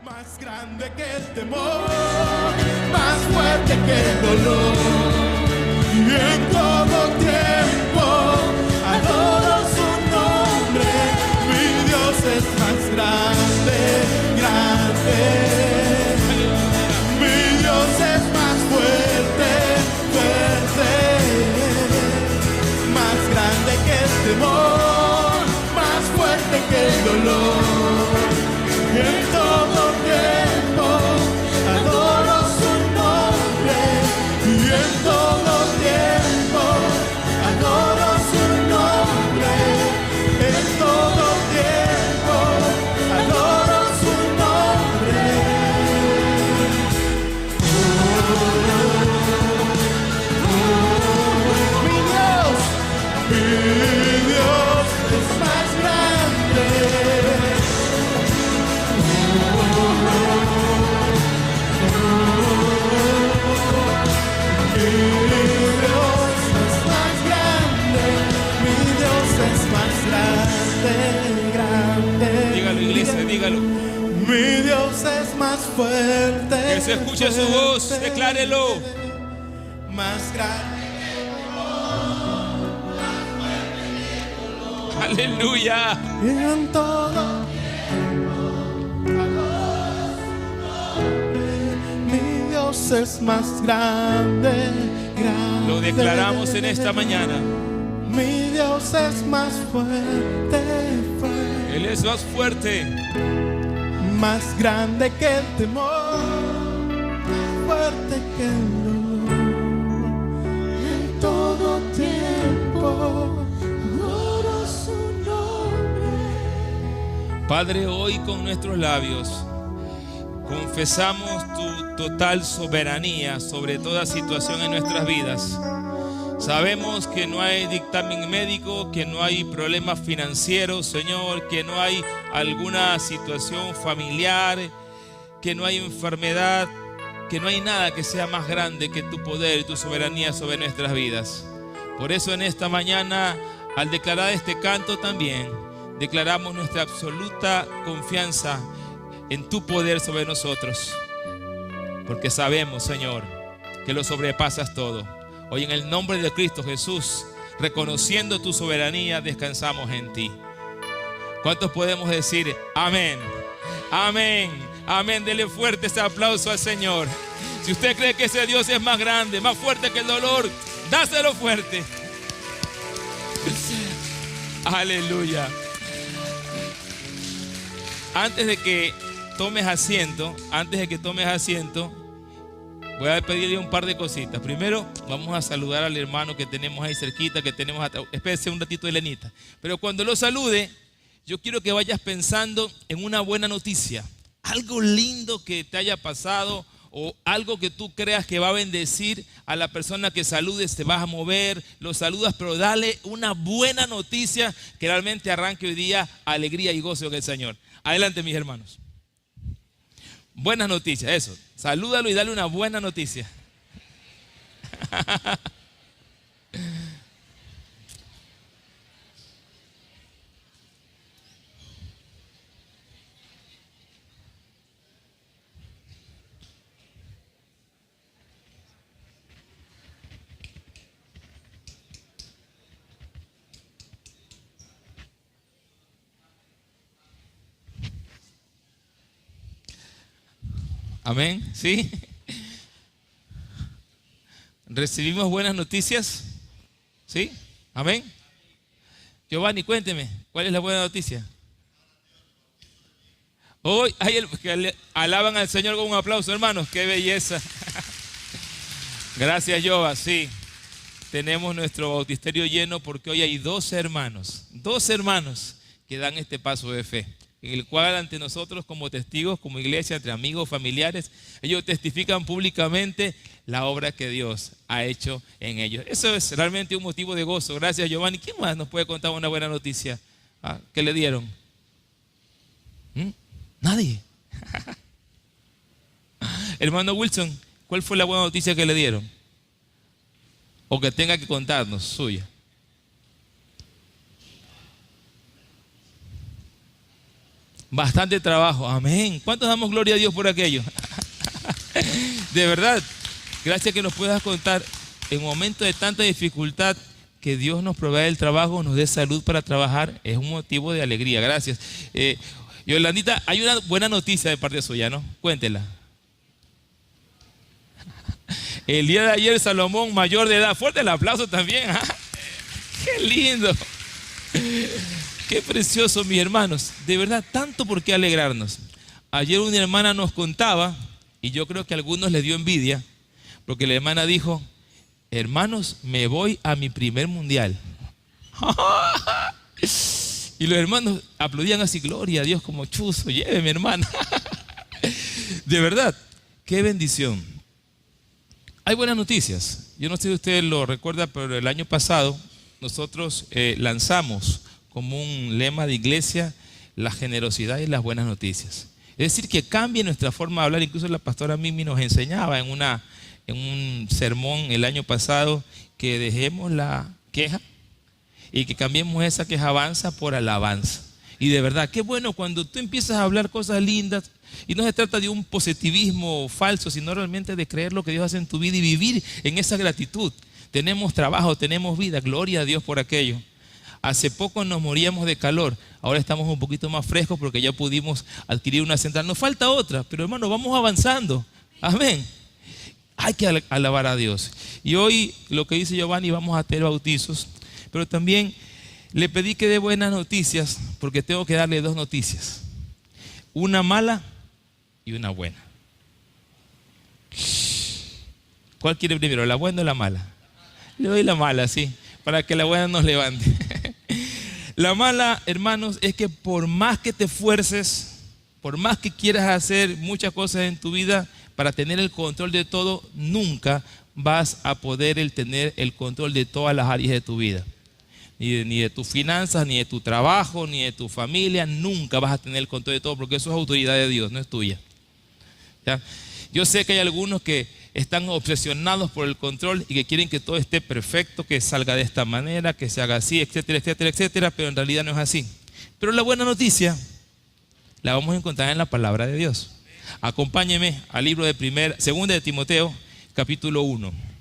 Más grande que el temor, más fuerte que el dolor. Y en todo tiempo adoro su nombre. Mi Dios es más grande, grande. Mi Dios es más fuerte, fuerte. Más grande que el temor, más fuerte que el dolor. Y en todo tiempo adoro su nombre. Y en todo tiempo adoro su nombre. En todo tiempo adoro su nombre. Mi Dios es más grande. Dígalo, iglesia, dígalo. Mi Dios es más fuerte. Que se escuche su voz, declárelo. Más grande. Aleluya. Y en todo. Mi Dios es más grande, grande. Lo declaramos en esta mañana. Mi Dios es más fuerte, fuerte. Él es más fuerte. Más grande que el temor, más fuerte que el dolor. En todo tiempo adoro su nombre. Padre, hoy con nuestros labios confesamos tu total soberanía sobre toda situación en nuestras vidas. Sabemos que no hay dictamen médico, que no hay problemas financieros, Señor, que no hay alguna situación familiar, que no hay enfermedad, que no hay nada que sea más grande que tu poder y tu soberanía sobre nuestras vidas. Por eso en esta mañana, al declarar este canto también, declaramos nuestra absoluta confianza en tu poder sobre nosotros. Porque sabemos, Señor, que lo sobrepasas todo. Hoy en el nombre de Cristo Jesús, reconociendo tu soberanía, descansamos en ti. ¿Cuántos podemos decir amén? Amén, amén. Dele fuerte ese aplauso al Señor. Si usted cree que ese Dios es más grande, más fuerte que el dolor, dáselo fuerte. Aleluya. Antes de que tomes asiento, voy a pedirle un par de cositas. Primero, vamos a saludar al hermano que tenemos ahí cerquita, que tenemos atrás. Espérese un ratito, Elenita. Pero cuando lo salude, yo quiero que vayas pensando en una buena noticia. Algo lindo que te haya pasado o algo que tú creas que va a bendecir a la persona que saludes. Te vas a mover, lo saludas, pero dale una buena noticia que realmente arranque hoy día alegría y gozo del Señor. Adelante, mis hermanos. Buenas noticias, eso. Salúdalo y dale una buena noticia. Amén, ¿sí? ¿Recibimos buenas noticias? ¿Sí? Amén. Giovanni, cuénteme, ¿cuál es la buena noticia? Hoy hay el que le alaban al Señor con un aplauso, hermanos. ¡Qué belleza! Gracias, Giova. Sí, tenemos nuestro bautisterio lleno porque hoy hay dos hermanos que dan este paso de fe, en el cual ante nosotros como testigos, como iglesia, entre amigos, familiares, ellos testifican públicamente la obra que Dios ha hecho en ellos. Eso es realmente un motivo de gozo. Gracias, Giovanni. ¿Quién más nos puede contar una buena noticia que le dieron? Nadie. Hermano Wilson, ¿cuál fue la buena noticia que le dieron? O que tenga que contarnos, suya. bastante trabajo. Amén. ¿Cuántos damos gloria a Dios por aquello? De verdad, gracias que nos puedas contar en momentos de tanta dificultad que Dios nos provee el trabajo, nos dé salud para trabajar, es un motivo de alegría. Gracias. Yolandita, hay una buena noticia de parte suya, ¿no? Cuéntela. El día de ayer Salomón, mayor de edad, fuerte el aplauso también. ¿Ah? Qué lindo. Qué precioso, mis hermanos. De verdad, tanto por qué alegrarnos. Ayer una hermana nos contaba, y yo creo que a algunos les dio envidia, porque la hermana dijo: hermanos, me voy a mi primer mundial. Y los hermanos aplaudían así: gloria a Dios, como chuzo, lleve mi hermana. De verdad, qué bendición. Hay buenas noticias. Yo no sé si usted lo recuerda, pero el año pasado nosotros lanzamos como un lema de iglesia la generosidad y las buenas noticias. Es decir, que cambie nuestra forma de hablar. Incluso la pastora Mimi nos enseñaba en un sermón el año pasado que dejemos la queja y que cambiemos esa quejabanza por alabanza. Y de verdad, qué bueno cuando tú empiezas a hablar cosas lindas, y no se trata de un positivismo falso, sino realmente de creer lo que Dios hace en tu vida y vivir en esa gratitud. Tenemos trabajo, tenemos vida, gloria a Dios por aquello. Hace poco nos moríamos de calor, ahora estamos un poquito más frescos porque ya pudimos adquirir una central. Nos falta otra, pero hermano, vamos avanzando. Amén. Hay que alabar a Dios. Y hoy lo que dice Giovanni, vamos a tener bautizos, pero también le pedí que dé buenas noticias porque tengo que darle dos noticias. Una mala y una buena. ¿Cuál quiere primero, la buena o la mala? Le doy la mala, sí, para que la buena nos levante. La mala, hermanos, es que por más que te esfuerces, por más que quieras hacer muchas cosas en tu vida para tener el control de todo, nunca vas a poder tener el control de todas las áreas de tu vida. Ni de tus finanzas, ni de tu trabajo, ni de tu familia, nunca vas a tener el control de todo, porque eso es autoridad de Dios, no es tuya. ¿Ya? Yo sé que hay algunos que están obsesionados por el control y que quieren que todo esté perfecto, que salga de esta manera, que se haga así, etcétera, etcétera, etcétera, pero en realidad no es así. Pero la buena noticia la vamos a encontrar en la palabra de Dios. Acompáñeme al libro de segunda de Timoteo, capítulo 1.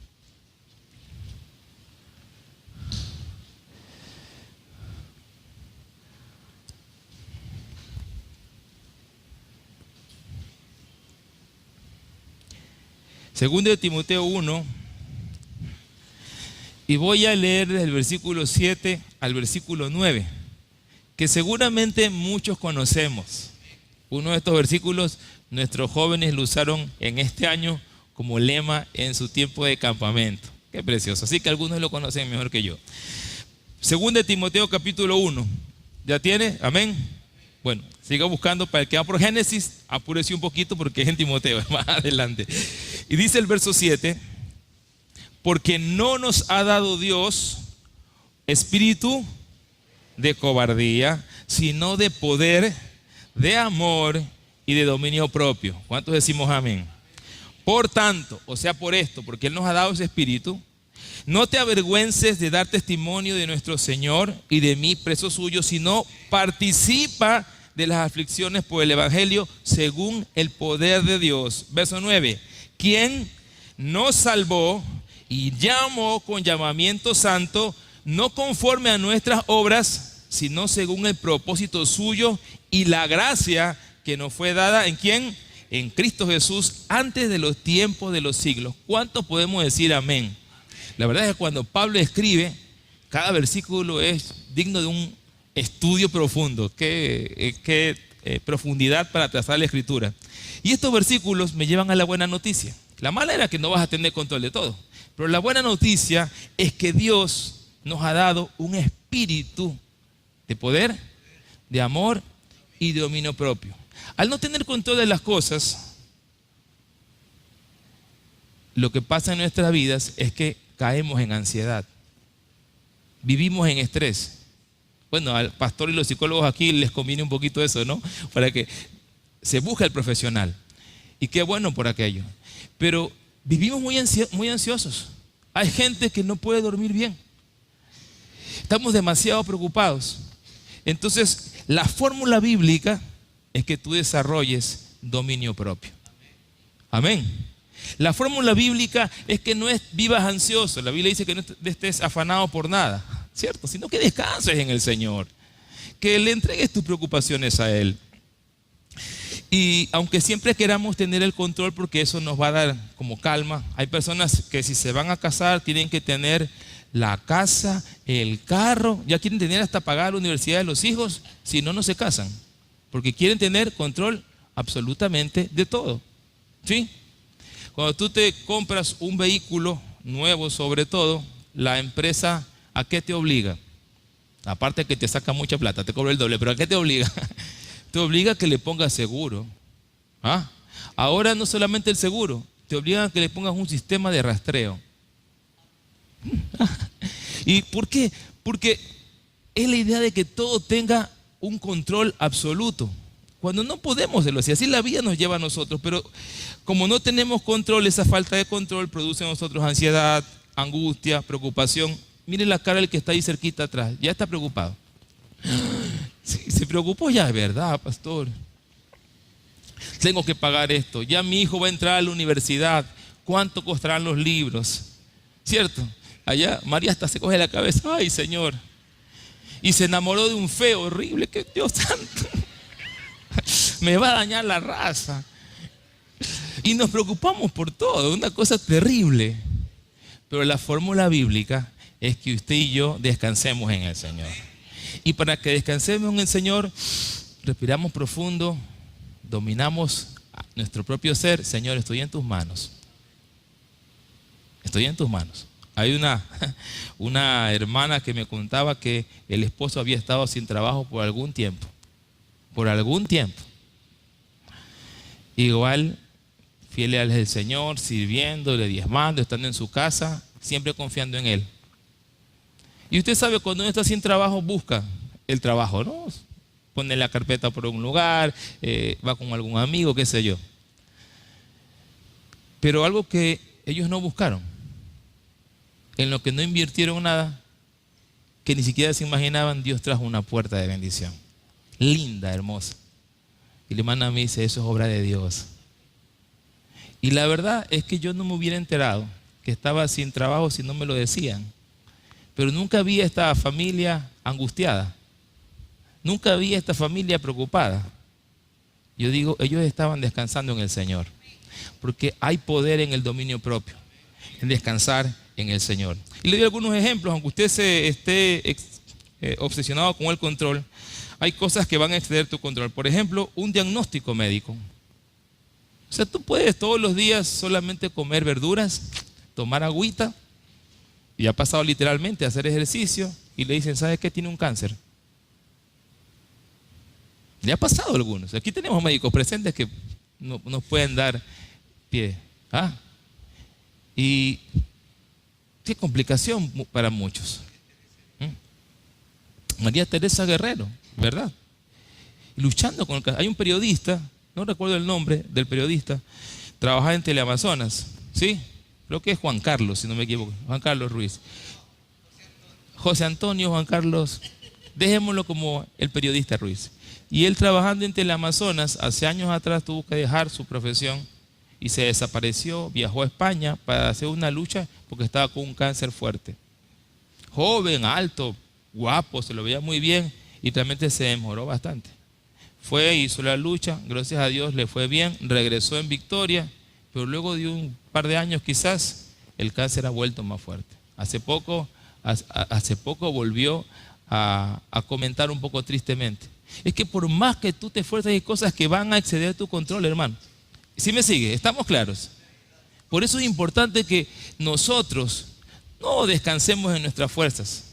Segunda de Timoteo 1, y voy a leer desde el versículo 7 al versículo 9, que seguramente muchos conocemos. Uno de estos versículos nuestros jóvenes lo usaron en este año como lema en su tiempo de campamento. Qué precioso, así que algunos lo conocen mejor que yo. Segunda de Timoteo capítulo 1, ¿ya tiene? Amén. Bueno, siga buscando. Para el que va por Génesis, apúrese un poquito porque es en Timoteo, más adelante. Y dice el verso 7, porque no nos ha dado Dios espíritu de cobardía, sino de poder, de amor y de dominio propio. ¿Cuántos decimos amén? Por tanto, o sea, por esto, porque Él nos ha dado ese espíritu, no te avergüences de dar testimonio de nuestro Señor y de mí, preso suyo, sino participa de las aflicciones por el Evangelio según el poder de Dios. Verso 9, quien nos salvó y llamó con llamamiento santo, no conforme a nuestras obras, sino según el propósito suyo y la gracia que nos fue dada, ¿en quién? En Cristo Jesús, antes de los tiempos de los siglos. ¿Cuántos podemos decir amén? La verdad es que cuando Pablo escribe, cada versículo es digno de un estudio profundo. Qué profundidad para trazar la escritura. Y estos versículos me llevan a la buena noticia. La mala era que no vas a tener control de todo. Pero la buena noticia es que Dios nos ha dado un espíritu de poder, de amor y de dominio propio. Al no tener control de las cosas, lo que pasa en nuestras vidas es que caemos en ansiedad, vivimos en estrés. Bueno, al pastor y los psicólogos aquí les conviene un poquito eso, ¿no? Para que se busque el profesional. Y qué bueno por aquello. Pero vivimos muy ansiosos. Hay gente que no puede dormir bien. Estamos demasiado preocupados. Entonces, la fórmula bíblica es que tú desarrolles dominio propio. Amén. La fórmula bíblica es que no vivas ansioso. La Biblia dice que no estés afanado por nada, ¿cierto? Sino que descanses en el Señor, que le entregues tus preocupaciones a Él. Y aunque siempre queramos tener el control, porque eso nos va a dar como calma, hay personas que si se van a casar tienen que tener la casa, el carro, ya quieren tener hasta pagar la universidad de los hijos, si no, no se casan, porque quieren tener control absolutamente de todo, ¿sí? Cuando tú te compras un vehículo nuevo, sobre todo, la empresa, ¿a qué te obliga? Aparte que te saca mucha plata, te cobra el doble, pero ¿a qué te obliga? Te obliga a que le pongas seguro. ¿Ah? Ahora no solamente el seguro, te obligan a que le pongas un sistema de rastreo. ¿Y por qué? Porque es la idea de que todo tenga un control absoluto, cuando no podemos hacerlo así. Así la vida nos lleva a nosotros, pero como no tenemos control, esa falta de control produce en nosotros ansiedad, angustia, preocupación. Mire la cara del que está ahí cerquita atrás, ya está preocupado. Sí, se preocupó ya, es verdad, pastor. Tengo que pagar esto, ya mi hijo va a entrar a la universidad, ¿cuánto costarán los libros? ¿Cierto? Allá María hasta se coge la cabeza, ay Señor. Y se enamoró de un feo horrible, que Dios santo, me va a dañar la raza. Y nos preocupamos por todo, una cosa terrible. Pero la fórmula bíblica es que usted y yo descansemos en el Señor. Y para que descansemos en el Señor, respiramos profundo, dominamos nuestro propio ser. Señor, estoy en tus manos. Estoy en tus manos. Hay una hermana que me contaba que el esposo había estado sin trabajo por algún tiempo. Por algún tiempo. Igual, fiel al Señor, sirviéndole, diezmando, estando en su casa, siempre confiando en Él. Y usted sabe, cuando uno está sin trabajo, busca el trabajo, ¿no? Pone la carpeta por un lugar, va con algún amigo, qué sé yo. Pero algo que ellos no buscaron, en lo que no invirtieron nada, que ni siquiera se imaginaban, Dios trajo una puerta de bendición. Linda, hermosa. Y la hermana me dice, eso es obra de Dios. Y la verdad es que yo no me hubiera enterado que estaba sin trabajo si no me lo decían. Pero nunca vi a esta familia angustiada. Nunca vi a esta familia preocupada. Yo digo, ellos estaban descansando en el Señor. Porque hay poder en el dominio propio, en descansar en el Señor. Y le doy algunos ejemplos, aunque usted se esté obsesionado con el control, hay cosas que van a exceder tu control. Por ejemplo, un diagnóstico médico. O sea, tú puedes todos los días solamente comer verduras, tomar agüita, y ha pasado literalmente a hacer ejercicio, y le dicen, ¿sabes qué? Tiene un cáncer. Le ha pasado a algunos. Aquí tenemos médicos presentes que nos pueden dar pie. ¿Ah? Y qué complicación para muchos. María Teresa Guerrero, ¿verdad? Luchando con el cáncer. Hay un periodista, no recuerdo el nombre del periodista, trabajaba en Teleamazonas, ¿sí? Creo que es Juan Carlos, si no me equivoco. Juan Carlos Ruiz. José Antonio Juan Carlos, dejémoslo como el periodista Ruiz. Y él, trabajando en Teleamazonas, hace años atrás tuvo que dejar su profesión y se desapareció, viajó a España para hacer una lucha porque estaba con un cáncer fuerte. Joven, alto, guapo, se lo veía muy bien y realmente se demoró bastante. Fue, hizo la lucha, gracias a Dios le fue bien, regresó en victoria, pero luego de un par de años quizás el cáncer ha vuelto más fuerte. Hace poco volvió a comentar un poco tristemente. Es que por más que tú te esfuerces, hay cosas que van a exceder tu control, hermano. ¿Sí me sigue? ¿Estamos claros? Por eso es importante que nosotros no descansemos en nuestras fuerzas.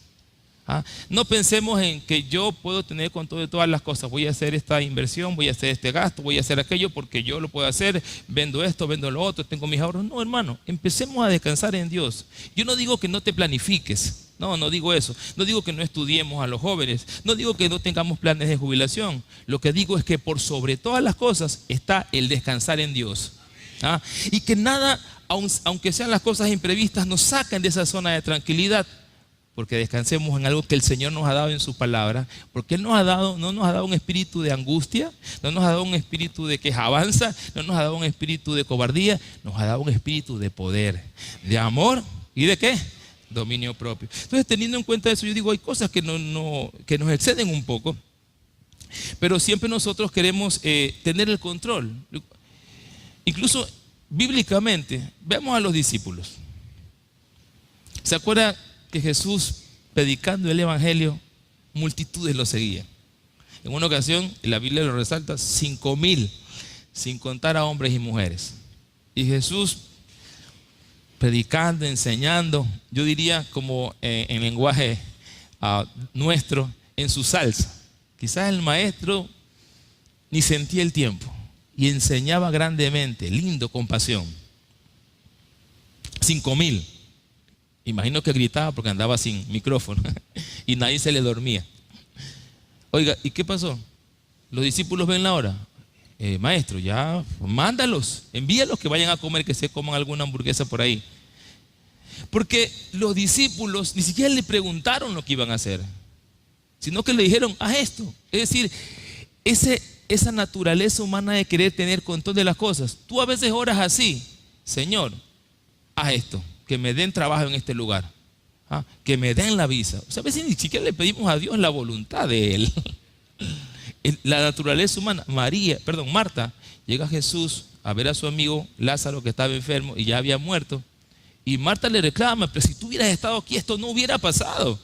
¿Ah? No pensemos en que yo puedo tener control de todas las cosas. Voy a hacer esta inversión, voy a hacer este gasto, voy a hacer aquello porque yo lo puedo hacer. Vendo esto, vendo lo otro, tengo mis ahorros. No, hermano, empecemos a descansar en Dios. Yo no digo que no te planifiques. No digo eso. No digo que no estudiemos a los jóvenes. No digo que no tengamos planes de jubilación. Lo que digo es que por sobre todas las cosas está el descansar en Dios. ¿Ah? Y que nada, aunque sean las cosas imprevistas, nos saquen de esa zona de tranquilidad. porque descansemos en algo que el Señor nos ha dado en su palabra, porque Él no nos ha dado un espíritu de angustia, no nos ha dado un espíritu de quejabanza, no nos ha dado un espíritu de cobardía, nos ha dado un espíritu de poder, de amor y ¿de qué? Dominio propio. Entonces, teniendo en cuenta eso, yo digo, hay cosas que nos exceden un poco, pero siempre nosotros queremos tener el control. Incluso bíblicamente, veamos a los discípulos. ¿Se acuerda que Jesús, predicando el evangelio, multitudes lo seguían? En una ocasión, la Biblia lo resalta, 5,000, sin contar a hombres y mujeres. Y Jesús, predicando, enseñando, yo diría como en lenguaje nuestro, en su salsa. Quizás el maestro ni sentía el tiempo y enseñaba grandemente, lindo, con pasión. 5,000. Imagino que gritaba porque andaba sin micrófono y nadie se le dormía. Oiga, ¿y qué pasó? Los discípulos ven la hora. Maestro, ya mándalos, envíalos que vayan a comer, que se coman alguna hamburguesa por ahí. Porque los discípulos ni siquiera le preguntaron lo que iban a hacer, sino que le dijeron, haz esto. Es decir, esa naturaleza humana de querer tener control de las cosas. Tú a veces oras así, Señor, haz esto, que me den trabajo en este lugar, que me den la visa. O sea, a veces ni siquiera le pedimos a Dios la voluntad de Él. La naturaleza humana. Marta, llega a Jesús a ver a su amigo Lázaro que estaba enfermo y ya había muerto. Y Marta le reclama, pero si tú hubieras estado aquí esto no hubiera pasado.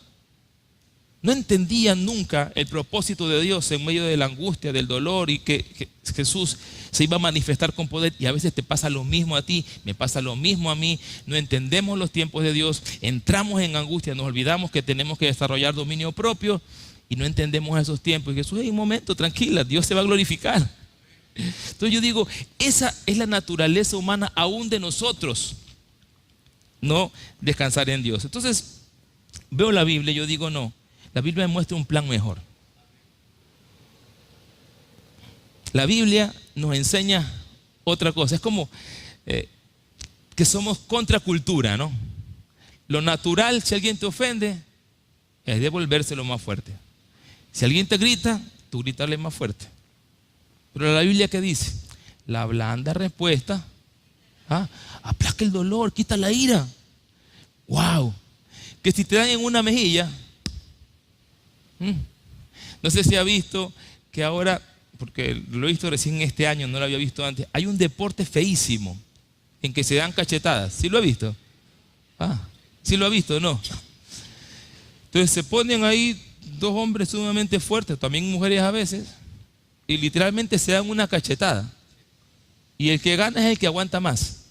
No entendía nunca el propósito de Dios en medio de la angustia, del dolor y que Jesús se iba a manifestar con poder. Y a veces te pasa lo mismo a ti, me pasa lo mismo a mí. No entendemos los tiempos de Dios, entramos en angustia, nos olvidamos que tenemos que desarrollar dominio propio y no entendemos esos tiempos. Y Jesús, en un momento, tranquila, Dios se va a glorificar. Entonces yo digo, esa es la naturaleza humana aún de nosotros, no descansar en Dios. Entonces veo la Biblia y yo digo, no. La Biblia me muestra un plan mejor. La Biblia nos enseña otra cosa. Es como que somos contracultura, ¿no? Lo natural, si alguien te ofende, es devolvérselo más fuerte. Si alguien te grita, tú gritarle más fuerte. Pero la Biblia, ¿qué dice? La blanda respuesta aplaca el dolor, quita la ira. ¡Wow! Que si te dan en una mejilla, no sé si ha visto que ahora, porque lo he visto recién este año, no lo había visto antes, hay un deporte feísimo en que se dan cachetadas. ¿Sí lo ha visto? ¿Sí lo ha visto? No. Entonces se ponen ahí dos hombres sumamente fuertes, también mujeres a veces, y literalmente se dan una cachetada. Y el que gana es el que aguanta más.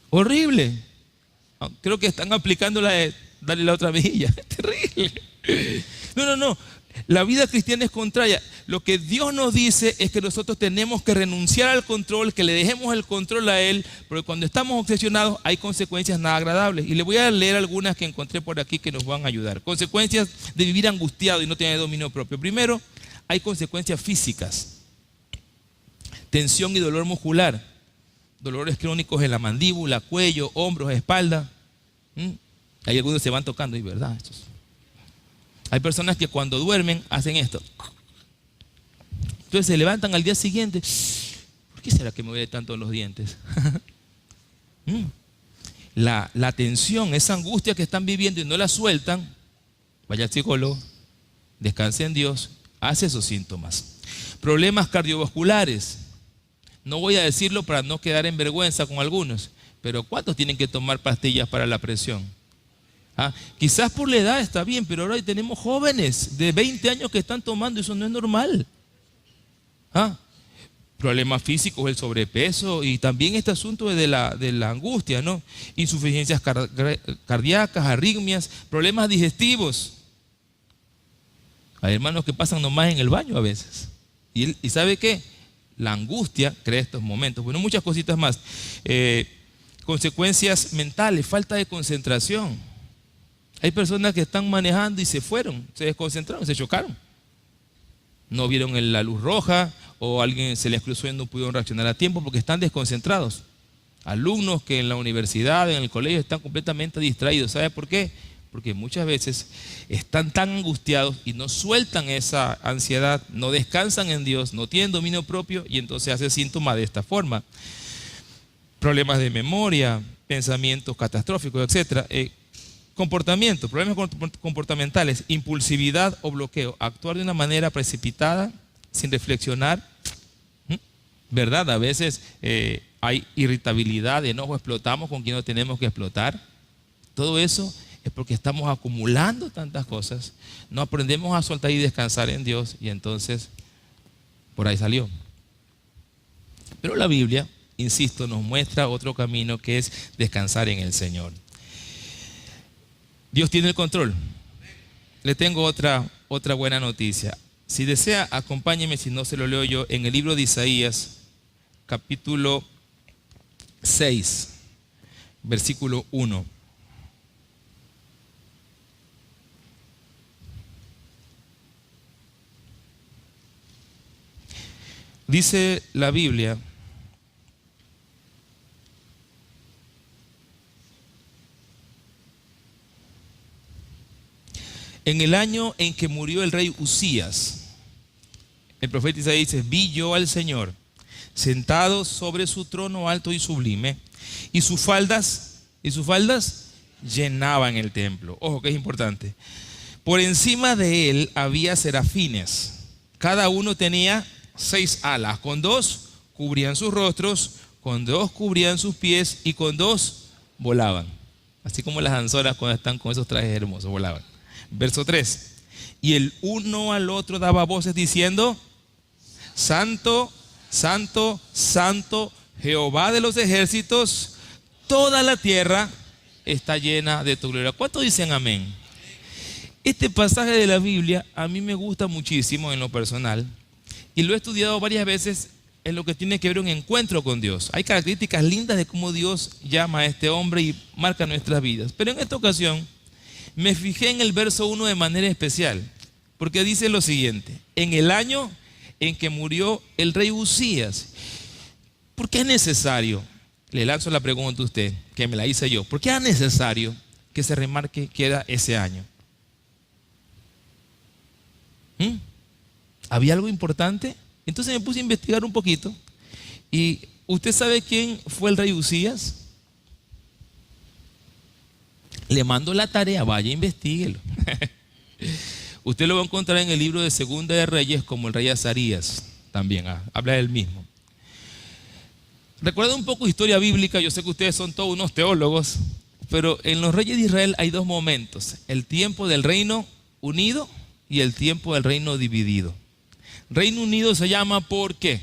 Horrible. Creo que están aplicando la de darle la otra mejilla. Terrible. No. La vida cristiana es contraria. Lo que Dios nos dice es que nosotros tenemos que renunciar al control, que le dejemos el control a Él, porque cuando estamos obsesionados hay consecuencias nada agradables. Y le voy a leer algunas que encontré por aquí que nos van a ayudar. Consecuencias de vivir angustiado y no tener dominio propio. Primero, hay consecuencias físicas. Tensión y dolor muscular. Dolores crónicos en la mandíbula, cuello, hombros, espalda. Hay algunos que se van tocando, y verdad. Hay personas que cuando duermen hacen esto. Entonces se levantan al día siguiente. ¿Por qué será que me duele tanto los dientes? La tensión, esa angustia que están viviendo y no la sueltan, vaya al psicólogo, descanse en Dios, hace esos síntomas. Problemas cardiovasculares. No voy a decirlo para no quedar en vergüenza con algunos, pero ¿cuántos tienen que tomar pastillas para la presión? Quizás por la edad está bien, pero ahora tenemos jóvenes de 20 años que están tomando, eso no es normal. Problemas físicos, el sobrepeso y también este asunto de la angustia, ¿no? Insuficiencias cardíacas, arritmias, problemas digestivos. Hay hermanos que pasan nomás en el baño a veces. ¿Y sabe qué? La angustia crea estos momentos. Bueno, muchas cositas más. Consecuencias mentales, falta de concentración. Hay personas que están manejando y se fueron, se desconcentraron, se chocaron. No vieron la luz roja o alguien se les cruzó y no pudieron reaccionar a tiempo porque están desconcentrados. Alumnos que en la universidad, en el colegio están completamente distraídos. ¿Sabe por qué? porque muchas veces están tan angustiados y no sueltan esa ansiedad, no descansan en Dios, no tienen dominio propio y entonces hace síntomas de esta forma. Problemas de memoria, pensamientos catastróficos, etc. Problemas comportamentales, impulsividad o bloqueo, actuar de una manera precipitada, sin reflexionar, ¿verdad? A veces hay irritabilidad, enojo, explotamos con quien no tenemos que explotar. Todo eso es porque estamos acumulando tantas cosas, no aprendemos a soltar y descansar en Dios y entonces por ahí salió. Pero la Biblia, insisto, nos muestra otro camino que es descansar en el Señor. Dios tiene el control. Le tengo otra buena noticia. Si desea, acompáñeme, si no se lo leo yo, en el libro de Isaías, capítulo 6, versículo 1. Dice la Biblia: en el año en que murió el rey Uzías, el profeta Isaías dice: vi yo al Señor sentado sobre su trono alto y sublime, y sus faldas llenaban el templo. Ojo, que es importante. Por encima de él había serafines, cada uno tenía 6 alas, con 2 cubrían sus rostros, con 2 cubrían sus pies y con 2 volaban. Así como las anzoras cuando están con esos trajes hermosos, volaban. Verso 3. Y el uno al otro daba voces diciendo: Santo, Santo, Santo, Jehová de los ejércitos, toda la tierra está llena de tu gloria. ¿Cuántos dicen amén? Este pasaje de la Biblia a mí me gusta muchísimo en lo personal y lo he estudiado varias veces en lo que tiene que ver un encuentro con Dios. Hay características lindas de cómo Dios llama a este hombre y marca nuestras vidas. Pero en esta ocasión me fijé en el verso 1 de manera especial, porque dice lo siguiente: en el año en que murió el rey Uzías. ¿Por qué es necesario? Le lanzo la pregunta a usted, que me la hice yo. ¿Por qué es necesario que se remarque que era ese año? ¿Había algo importante? Entonces me puse a investigar un poquito. ¿Y usted sabe quién fue el rey Uzías? Le mando la tarea, vaya, investíguelo. Usted lo va a encontrar en el libro de Segunda de Reyes como el rey Azarías. También habla del mismo. Recuerda un poco historia bíblica. Yo sé que ustedes son todos unos teólogos, pero en los reyes de Israel hay 2 momentos: el tiempo del reino unido y el tiempo del reino dividido. Reino unido se llama ¿por qué?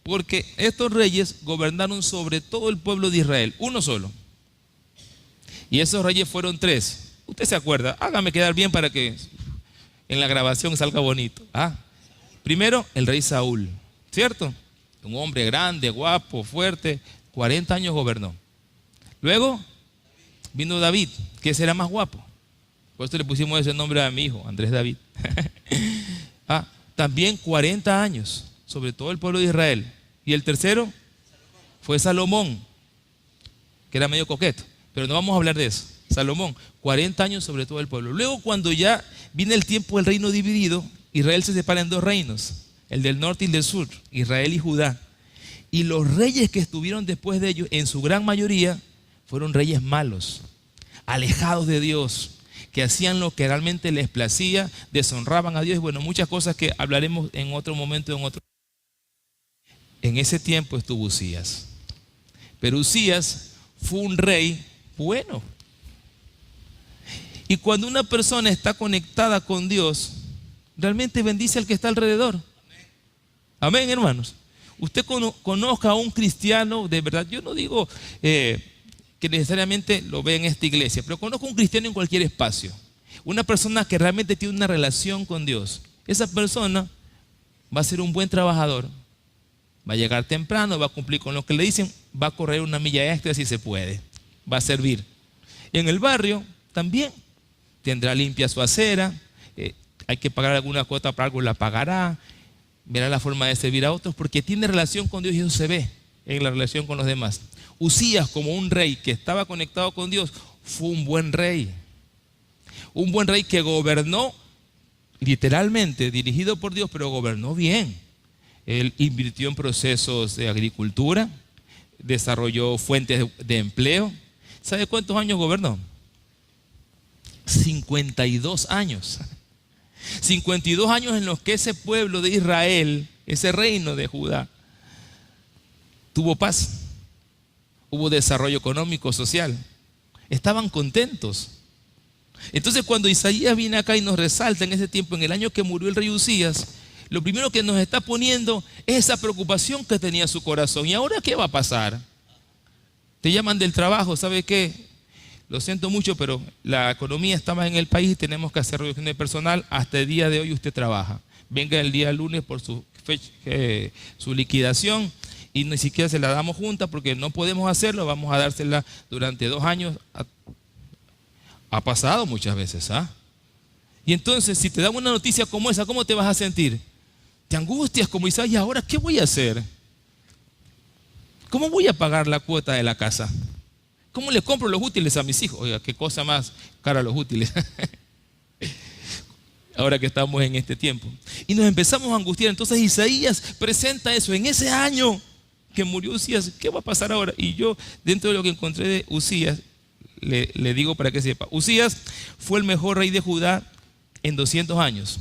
Porque estos reyes gobernaron sobre todo el pueblo de Israel, uno solo. Y esos reyes fueron 3. Usted se acuerda, hágame quedar bien para que en la grabación salga bonito. Primero, el rey Saúl, ¿cierto? Un hombre grande, guapo, fuerte, 40 años gobernó. Luego vino David, que será más guapo. Por eso le pusimos ese nombre a mi hijo, Andrés David. También 40 años sobre todo el pueblo de Israel. Y el tercero fue Salomón, que era medio coqueto, pero no vamos a hablar de eso. Salomón, 40 años sobre todo el pueblo. Luego, cuando ya viene el tiempo del reino dividido, Israel se separa en 2 reinos, el del norte y el del sur, Israel y Judá. Y los reyes que estuvieron después de ellos, en su gran mayoría, fueron reyes malos, alejados de Dios, que hacían lo que realmente les placía, deshonraban a Dios. Y bueno, muchas cosas que hablaremos en otro momento, En ese tiempo estuvo Uzías. Pero Uzías fue un rey bueno. Y cuando una persona está conectada con Dios, realmente bendice al que está alrededor. Amén, hermanos. Usted conozca a un cristiano de verdad. Yo no digo que necesariamente lo ve en esta iglesia, pero conozco a un cristiano en cualquier espacio. Una persona que realmente tiene una relación con Dios. Esa persona va a ser un buen trabajador. Va a llegar temprano, va a cumplir con lo que le dicen, va a correr una milla extra si se puede. Va a servir. En el barrio también tendrá limpia su acera. Hay que pagar alguna cuota para algo, la pagará. Verá la forma de servir a otros porque tiene relación con Dios y eso se ve en la relación con los demás. Uzías, como un rey que estaba conectado con Dios, fue un buen rey. Un buen rey que gobernó literalmente, dirigido por Dios, pero gobernó bien. Él invirtió en procesos de agricultura, desarrolló fuentes de empleo. ¿Sabe cuántos años gobernó? 52 años. 52 años en los que ese pueblo de Israel, ese reino de Judá, tuvo paz, hubo desarrollo económico, social. Estaban contentos. Entonces cuando Isaías viene acá y nos resalta en ese tiempo, en el año que murió el rey Usías, lo primero que nos está poniendo es esa preocupación que tenía su corazón. ¿Y ahora qué va a pasar? Te llaman del trabajo, ¿sabe qué? Lo siento mucho, pero la economía está mal en el país y tenemos que hacer reducción de personal. Hasta el día de hoy usted trabaja. Venga el día lunes por su liquidación y ni siquiera se la damos junta porque no podemos hacerlo. Vamos a dársela durante 2 años. Ha pasado muchas veces, ¿ah? Y entonces, si te dan una noticia como esa, ¿cómo te vas a sentir? Te angustias como Isaías. ¿Y ahora qué voy a hacer? ¿Cómo voy a pagar la cuota de la casa? ¿Cómo le compro los útiles a mis hijos? Oiga, qué cosa más cara los útiles. Ahora que estamos en este tiempo. Y nos empezamos a angustiar. Entonces Isaías presenta eso. En ese año que murió Usías, ¿qué va a pasar ahora? Y yo, dentro de lo que encontré de Usías, le digo para que sepa. Usías fue el mejor rey de Judá en 200 años.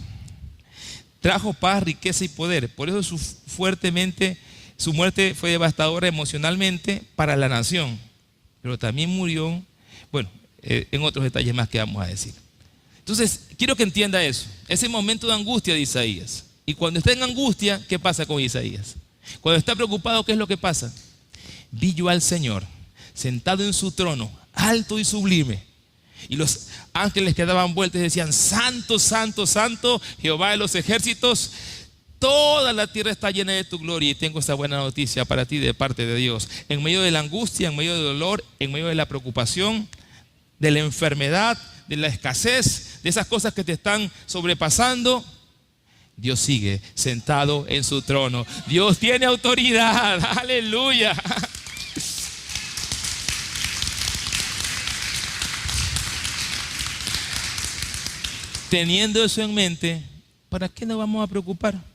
Trajo paz, riqueza y poder. Por eso su muerte fue devastadora emocionalmente para la nación. Pero también murió, bueno, en otros detalles más que vamos a decir. Entonces, quiero que entienda eso. Ese momento de angustia de Isaías. Y cuando está en angustia, ¿qué pasa con Isaías? Cuando está preocupado, ¿qué es lo que pasa? Vi yo al Señor sentado en su trono, alto y sublime. Y los ángeles que daban vueltas decían: Santo, Santo, Santo, Jehová de los ejércitos. Toda la tierra está llena de tu gloria. Y tengo esta buena noticia para ti de parte de Dios. En medio de la angustia, en medio del dolor, en medio de la preocupación, de la enfermedad, de la escasez, de esas cosas que te están sobrepasando, Dios sigue sentado en su trono. Dios tiene autoridad. Aleluya. Teniendo eso en mente, ¿para qué nos vamos a preocupar?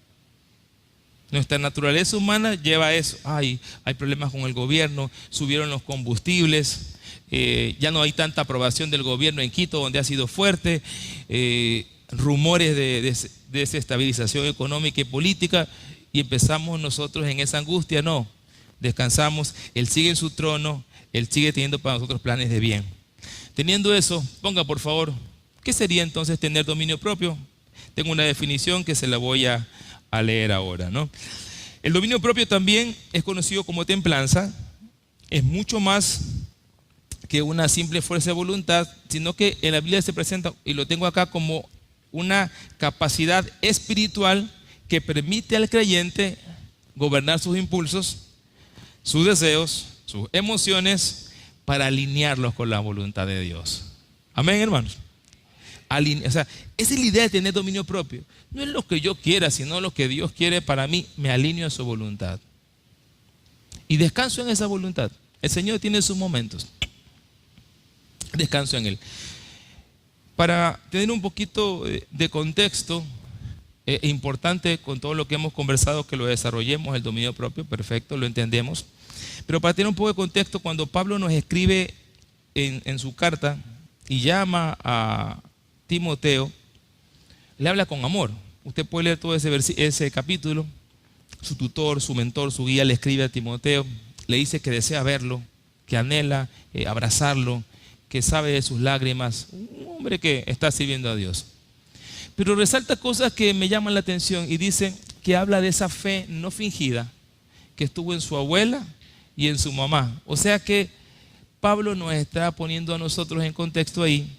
Nuestra naturaleza humana lleva a eso. Hay problemas con el gobierno, subieron los combustibles, ya no hay tanta aprobación del gobierno en Quito, donde ha sido fuerte, rumores de desestabilización económica y política, y empezamos nosotros en esa angustia. No, descansamos. Él sigue en su trono, Él sigue teniendo para nosotros planes de bien. Teniendo eso, ponga por favor, ¿qué sería entonces tener dominio propio? Tengo una definición que se la voy a leer ahora, ¿no? El dominio propio también es conocido como templanza. Es mucho más que una simple fuerza de voluntad, sino que en la Biblia se presenta, y lo tengo acá, como una capacidad espiritual que permite al creyente gobernar sus impulsos, sus deseos, sus emociones, para alinearlos con la voluntad de Dios. Amén, hermanos. O sea, esa es la idea de tener dominio propio. No es lo que yo quiera, sino lo que Dios quiere para mí. Me alineo a su voluntad y descanso en esa voluntad. El Señor tiene sus momentos, descanso en Él. Para tener un poquito de contexto, es importante con todo lo que hemos conversado que lo desarrollemos, el dominio propio. Perfecto, lo entendemos. Pero para tener un poco de contexto, cuando Pablo nos escribe en su carta y llama a Timoteo, le habla con amor. Usted puede leer todo ese capítulo. Su tutor, su mentor, su guía le escribe a Timoteo, le dice que desea verlo, que anhela abrazarlo, que sabe de sus lágrimas. Un hombre que está sirviendo a Dios. Pero resalta cosas que me llaman la atención y dice que habla de esa fe no fingida que estuvo en su abuela y en su mamá. O sea que Pablo nos está poniendo a nosotros en contexto ahí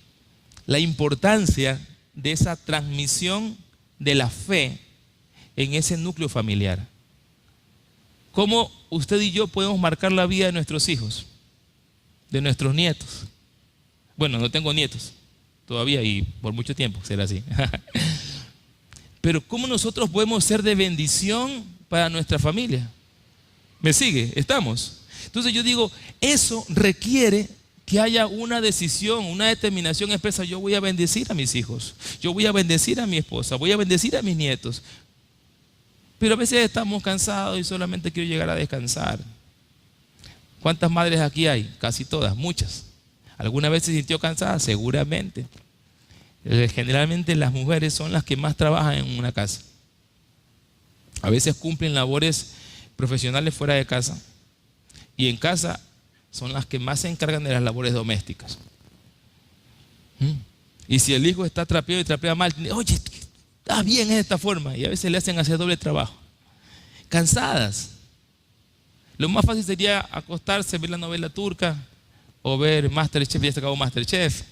la importancia de esa transmisión de la fe en ese núcleo familiar. ¿Cómo usted y yo podemos marcar la vida de nuestros hijos, de nuestros nietos? Bueno, no tengo nietos todavía y por mucho tiempo será así. Pero ¿cómo nosotros podemos ser de bendición para nuestra familia? ¿Me sigue? ¿Estamos? Entonces yo digo, eso requiere que haya una decisión, una determinación expresa. Yo voy a bendecir a mis hijos, yo voy a bendecir a mi esposa, voy a bendecir a mis nietos. Pero a veces estamos cansados y solamente quiero llegar a descansar. ¿Cuántas madres aquí hay? Casi todas, muchas. ¿Alguna vez se sintió cansada? Seguramente. Generalmente las mujeres son las que más trabajan en una casa. A veces cumplen labores profesionales fuera de casa. Y en casa son las que más se encargan de las labores domésticas. Y si el hijo está trapeado y trapea mal, oye, está bien de esta forma. Y a veces le hacen hacer doble trabajo. Cansadas. Lo más fácil sería acostarse, ver la novela turca o ver Masterchef. Ya se acabó Masterchef.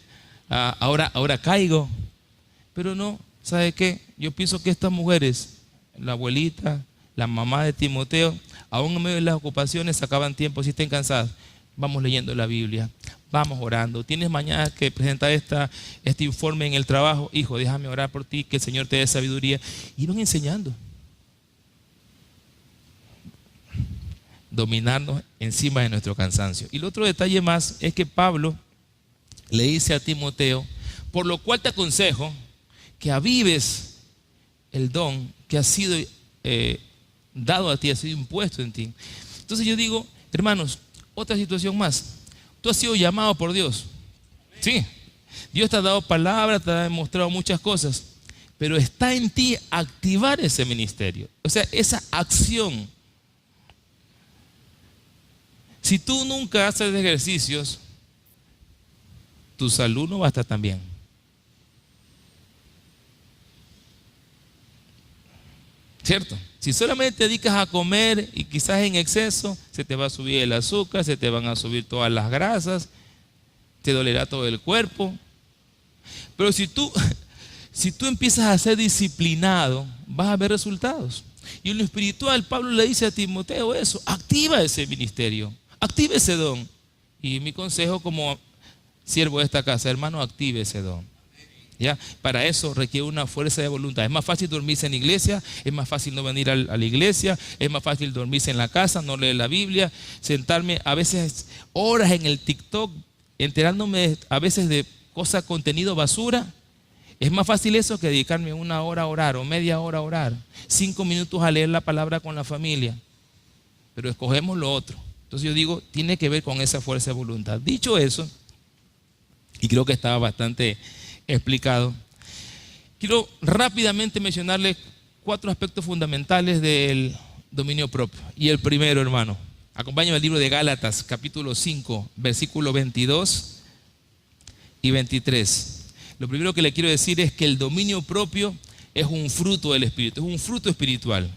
Ahora caigo. Pero no, ¿sabe qué? Yo pienso que estas mujeres, la abuelita, la mamá de Timoteo, aún en medio de las ocupaciones sacaban tiempo. Si estén cansadas, vamos leyendo la Biblia, vamos orando. Tienes mañana que presentar este informe en el trabajo. Hijo, déjame orar por ti, que el Señor te dé sabiduría. Iban enseñando. Dominarnos encima de nuestro cansancio. Y el otro detalle más es que Pablo le dice a Timoteo: por lo cual te aconsejo que avives el don que ha sido dado a ti, ha sido impuesto en ti. Entonces yo digo, hermanos, otra situación más. Tú has sido llamado por Dios. Sí. Dios te ha dado palabra, te ha demostrado muchas cosas, pero está en ti activar ese ministerio. O sea, esa acción. Si tú nunca haces ejercicios, tu salud no va a estar tan bien. ¿Cierto? Si solamente te dedicas a comer y quizás en exceso, se te va a subir el azúcar, se te van a subir todas las grasas, te dolerá todo el cuerpo. Pero si tú empiezas a ser disciplinado, vas a ver resultados. Y en lo espiritual, Pablo le dice a Timoteo eso: activa ese ministerio, activa ese don. Y mi consejo como siervo de esta casa, hermano, active ese don. ¿Ya? Para eso requiere una fuerza de voluntad. Es más fácil dormirse en la iglesia, es más fácil no venir a la iglesia, es más fácil dormirse en la casa, no leer la Biblia, sentarme a veces horas en el TikTok, enterándome a veces de cosas, contenido basura. Es más fácil eso que dedicarme 1 hora a orar o media hora a orar, 5 minutos a leer la palabra con la familia. Pero escogemos lo otro. Entonces yo digo, tiene que ver con esa fuerza de voluntad. Dicho eso, y creo que estaba bastante explicado, quiero rápidamente mencionarles 4 aspectos fundamentales del dominio propio. Y el primero, hermano, acompáñame al libro de Gálatas, capítulo 5, versículos 22 y 23. Lo primero que le quiero decir es que el dominio propio es un fruto del Espíritu, es un fruto espiritual.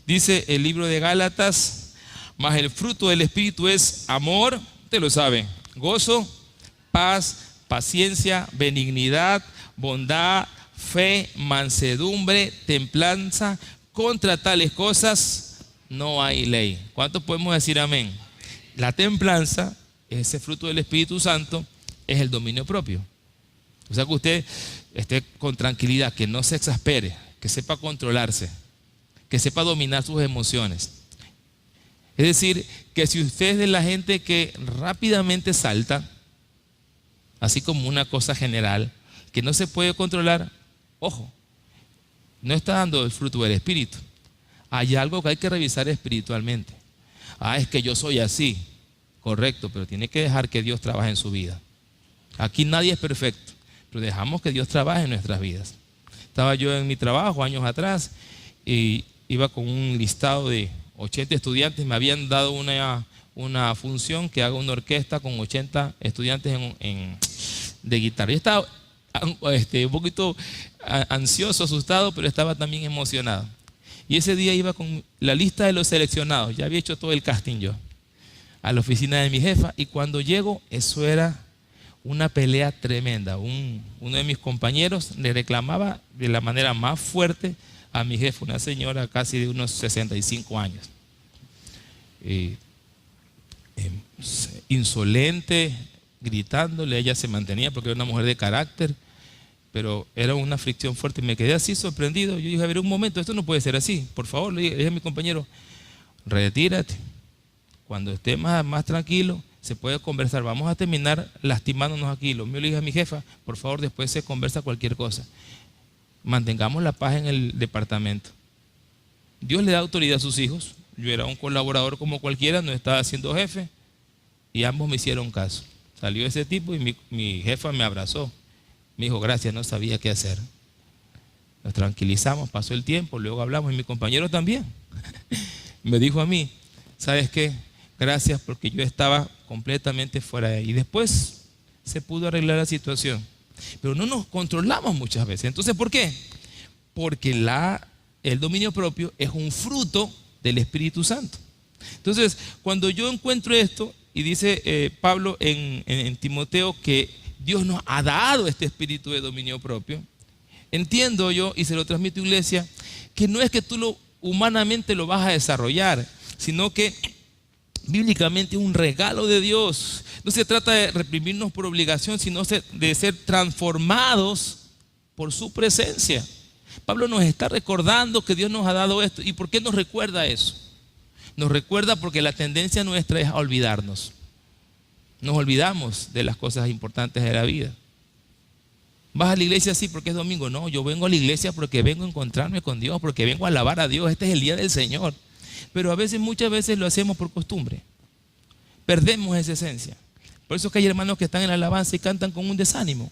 Dice el libro de Gálatas: mas el fruto del Espíritu es amor, usted lo sabe, gozo, paz, paciencia, benignidad, bondad, fe, mansedumbre, templanza. Contra tales cosas no hay ley. ¿Cuántos podemos decir amén? La templanza, ese fruto del Espíritu Santo, es el dominio propio. O sea, que usted esté con tranquilidad, que no se exaspere, que sepa controlarse, que sepa dominar sus emociones. Es decir, que si usted es de la gente que rápidamente salta, así como una cosa general, que no se puede controlar, ojo, no está dando el fruto del Espíritu. Hay algo que hay que revisar espiritualmente. Es que yo soy así. Correcto, pero tiene que dejar que Dios trabaje en su vida. Aquí nadie es perfecto, pero dejamos que Dios trabaje en nuestras vidas. Estaba yo en mi trabajo años atrás y iba con un listado de 80 estudiantes. Me habían dado una función que haga una orquesta con 80 estudiantes de guitarra. Yo estaba un poquito ansioso, asustado, pero estaba también emocionado. Y ese día iba con la lista de los seleccionados. Ya había hecho todo el casting yo, a la oficina de mi jefa, y cuando llego, eso era una pelea tremenda. Uno de mis compañeros le reclamaba de la manera más fuerte a mi jefa, una señora casi de unos 65 años. Insolente, gritándole. Ella se mantenía porque era una mujer de carácter, pero era una fricción fuerte. Me quedé así sorprendido. Yo dije: a ver, un momento, esto no puede ser así. Por favor, le dije a mi compañero: retírate. Cuando esté más tranquilo, se puede conversar. Vamos a terminar lastimándonos aquí. Lo mío le dije a mi jefa, por favor, después se conversa cualquier cosa. Mantengamos la paz en el departamento. Dios le da autoridad a sus hijos. Yo era un colaborador como cualquiera, no estaba siendo jefe, y ambos me hicieron caso. Salió ese tipo y mi jefa me abrazó. Me dijo, gracias, no sabía qué hacer. Nos tranquilizamos, pasó el tiempo, luego hablamos, y mi compañero también. Me dijo a mí, ¿sabes qué? Gracias, porque yo estaba completamente fuera de ahí. Y después se pudo arreglar la situación. Pero no nos controlamos muchas veces. Entonces, ¿por qué? Porque el dominio propio es un fruto del Espíritu Santo. Entonces, cuando yo encuentro esto, y dice Pablo en Timoteo que Dios nos ha dado este espíritu de dominio propio, entiendo yo, y se lo transmito a iglesia, que no es que tú humanamente lo vas a desarrollar, sino que bíblicamente es un regalo de Dios. No se trata de reprimirnos por obligación, sino de ser transformados por su presencia. Pablo nos está recordando que Dios nos ha dado esto. ¿Y por qué nos recuerda eso? Nos recuerda porque la tendencia nuestra es a olvidarnos. Nos olvidamos de las cosas importantes de la vida. ¿Vas a la iglesia sí porque es domingo? No, yo vengo a la iglesia porque vengo a encontrarme con Dios, porque vengo a alabar a Dios. Este es el día del Señor. Pero a veces, muchas veces lo hacemos por costumbre. Perdemos esa esencia. Por eso es que hay hermanos que están en la alabanza y cantan con un desánimo.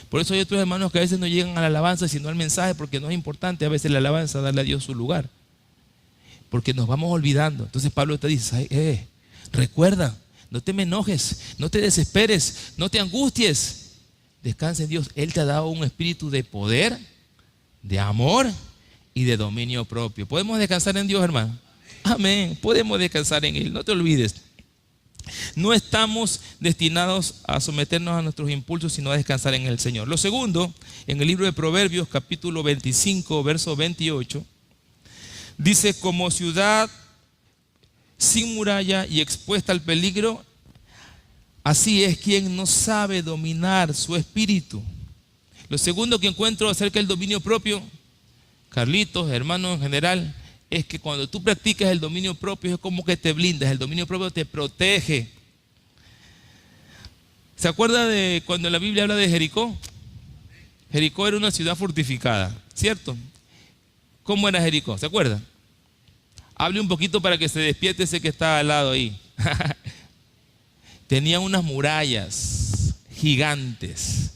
Por eso hay otros hermanos que a veces no llegan a la alabanza sino al mensaje, porque no es importante a veces la alabanza darle a Dios su lugar. Porque nos vamos olvidando. Entonces Pablo te dice, recuerda, no te me enojes, no te desesperes, no te angusties. Descansa en Dios. Él te ha dado un espíritu de poder, de amor y de dominio propio. ¿Podemos descansar en Dios, hermano? Amén. Podemos descansar en Él. No te olvides. No estamos destinados a someternos a nuestros impulsos, sino a descansar en el Señor. Lo segundo, en el libro de Proverbios, capítulo 25, verso 28, dice, como ciudad sin muralla y expuesta al peligro, así es quien no sabe dominar su espíritu. Lo segundo que encuentro acerca del dominio propio, Carlitos, hermanos en general, es que cuando tú practicas el dominio propio es como que te blindas. El dominio propio te protege. ¿Se acuerda de cuando la Biblia habla de Jericó? Jericó era una ciudad fortificada, ¿cierto? ¿Cómo era Jericó? ¿Se acuerda? Hable un poquito para que se despierte ese que está al lado ahí. Tenía unas murallas gigantes.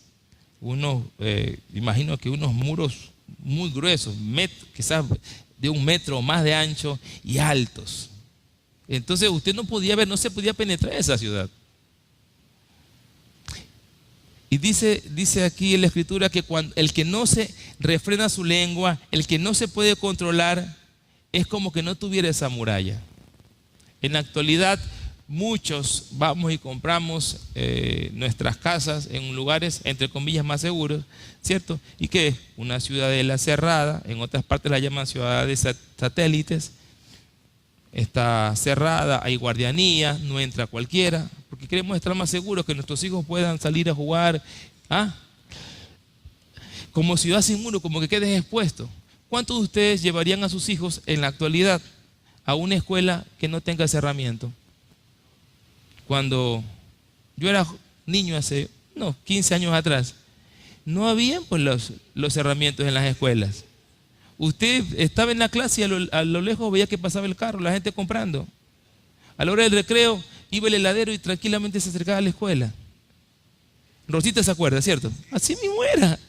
Imagino que unos muros muy gruesos, quizás de 1 metro o más de ancho y altos. Entonces usted no se podía penetrar esa ciudad. Y dice aquí en la escritura que cuando el que no se refrena su lengua, el que no se puede controlar, es como que no tuviera esa muralla. En la actualidad muchos vamos y compramos nuestras casas en lugares entre comillas más seguros, ¿cierto? ¿Y qué es? Una ciudadela cerrada, en otras partes la llaman ciudades satélites. Está cerrada, hay guardianía, no entra cualquiera, porque queremos estar más seguros, que nuestros hijos puedan salir a jugar. Como ciudad sin muro, como que quedes expuesto. ¿Cuántos de ustedes llevarían a sus hijos en la actualidad a una escuela que no tenga cerramiento? Cuando yo era niño hace 15 años atrás, no habían pues los cerramientos en las escuelas. Usted estaba en la clase y a lo lejos veía que pasaba el carro, la gente comprando. A la hora del recreo iba el heladero y tranquilamente se acercaba a la escuela. Rosita se acuerda, ¿cierto? Así mismo era.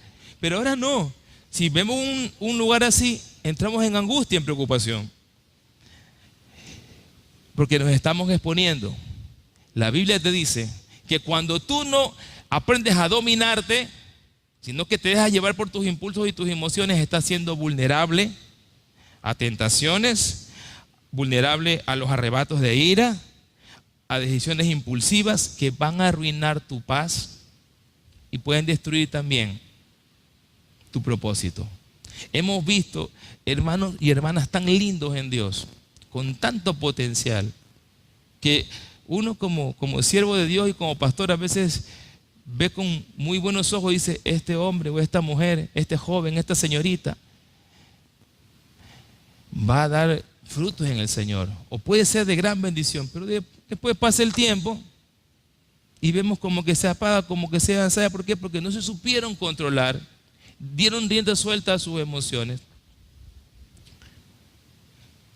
Pero ahora no. Si vemos un lugar así, entramos en angustia, en preocupación. Porque nos estamos exponiendo. La Biblia te dice que cuando tú no aprendes a dominarte, sino que te dejas llevar por tus impulsos y tus emociones, estás siendo vulnerable a tentaciones, vulnerable a los arrebatos de ira, a decisiones impulsivas que van a arruinar tu paz y pueden destruir también tu propósito. Hemos visto hermanos y hermanas tan lindos en Dios, con tanto potencial, que uno como siervo de Dios y como pastor a veces ve con muy buenos ojos y dice, este hombre o esta mujer, este joven, esta señorita va a dar frutos en el Señor, o puede ser de gran bendición, pero después pasa el tiempo y vemos como que se apaga, como que se avanza. ¿Por qué? Porque no se supieron controlar, dieron rienda suelta a sus emociones